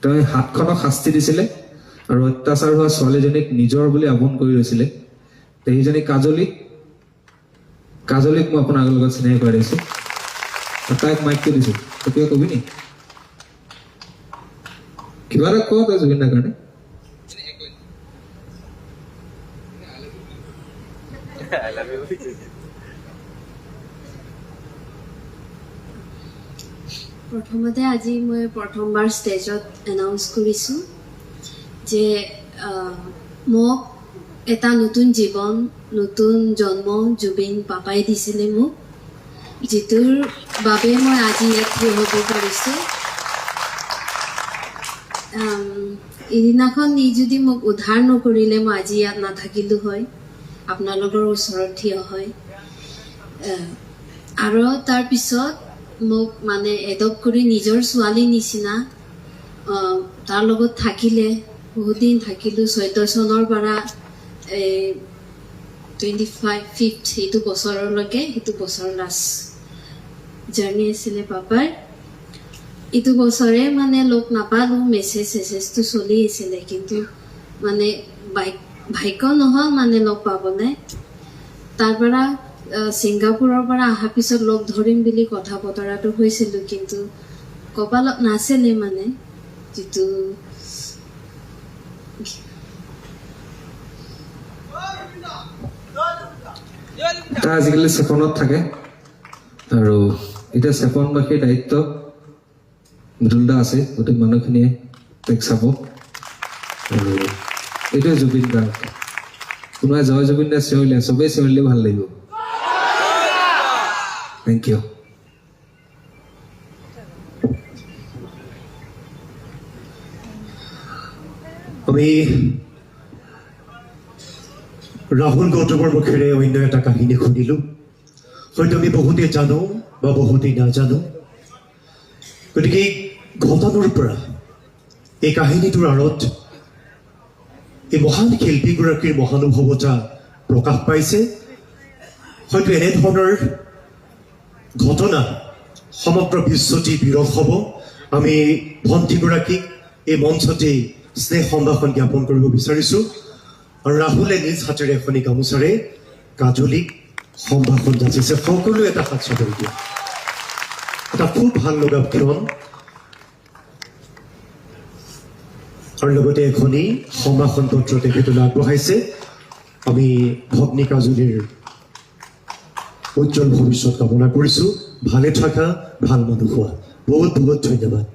তেওঁ হাতখনক শাস্তি দিছিলে আৰু অত্যাচাৰ হোৱা ছোৱালীজনীক নিজৰ বুলি আপোন কৰি লৈছিলে। সেইজনী কাজলিক মই আপোনাৰ লগত চিনাকি কৰাই দিছোঁ। তাইক মাইকটো দিছোঁ, কিবা কবি নি? কিবা এটা কওঁ তই জুবিন দাৰ কাৰণে। প্ৰথমতে আজি মই প্ৰথমবাৰ ষ্টেজত এনাউন্স কৰিছোঁ যে মোক এটা নতুন জীৱন, নতুন জন্ম জুবিন পাপাই দিছিলে মোক, যিটোৰ বাবে মই আজি ইয়াত থিয় হ'ব পাৰিছোঁ। এদিনাখন ই যদি মোক উদ্ধাৰ নকৰিলে মই আজি ইয়াত নাথাকিলোঁ হয়, আপোনালোকৰ ওচৰত থিয় হয়। আৰু তাৰপিছত মোক মানে এডপ্ট কৰি নিজৰ ছোৱালীৰ নিচিনা তাৰ লগত থাকিলে, বহুত দিন থাকিলোঁ। 14 চনৰ পৰা 25th সেইটো বছৰলৈকে, সেইটো বছৰ লাষ্ট জাৰ্ণি আছিলে পাপাৰ। এইটো বছৰে মানে লগ নাপালোঁ, মেছেজটো চলি আছিলে, কিন্তু মানে ভাগ্য নহ'ল মানে লগ পাবলৈ। তাৰ পৰা ছিংগাপুৰৰ পৰা অহাৰ পিছত লগ ধৰিম বুলি কথা বতৰাটো হৈছিলোঁ, কিন্তু কপালত নাছিলে মানে, যিটো তাই আজিকালি চেপনত থাকে আৰু এতিয়া চেপনবাসীৰ দায়িত্ব মৃদুল দা আছে। গোটেই মানুহখিনিয়ে তাইক চাব আৰু এইটোৱে জুবিন দা। কোনোবাই জয় জুবিন দা চিঞৰিলে, চবেই চিঞৰিলে ভাল লাগিব। Thank you. আমি ৰাহুল গৌতমৰ মুখেৰে অন্য এটা কাহিনী শুনিলোঁ। হয়তো আমি বহুতেই জানো বা বহুতেই নাজানো। গতিকে এই ঘটনাৰ পৰা, এই কাহিনীটোৰ আঁৰত এই মহান শিল্পীগৰাকীৰ মহানুভৱতা প্ৰকাশ পাইছে। হয়তো এনেধৰণৰ ঘটনা সমগ্ৰ বিশ্বতেই বিৰল হ'ব। আমি ভণ্টিগৰাকীক এই মঞ্চতেই স্নেহ সম্ভাষণ জ্ঞাপন কৰিব বিচাৰিছোঁ। আৰু ৰাহুলে নিজ হাতেৰে এখনি গামোচাৰে কাজলিক সম্ভাষণ যাচিছে। সকলোৱে এটা হাত চাপৰি দিয়ে। এটা খুব ভাল লগা ক্ষণ। আৰু লগতে এখনি সম্ভাষণ পত্ৰ তেখেতলৈ আগবঢ়াইছে। আমি ভগ্নী কাজলীৰ উজ্জ্বল ভৱিষ্যত কামনা কৰিছোঁ। ভালে থাকা, ভাল মানুহ হোৱা। বহুত বহুত ধন্যবাদ।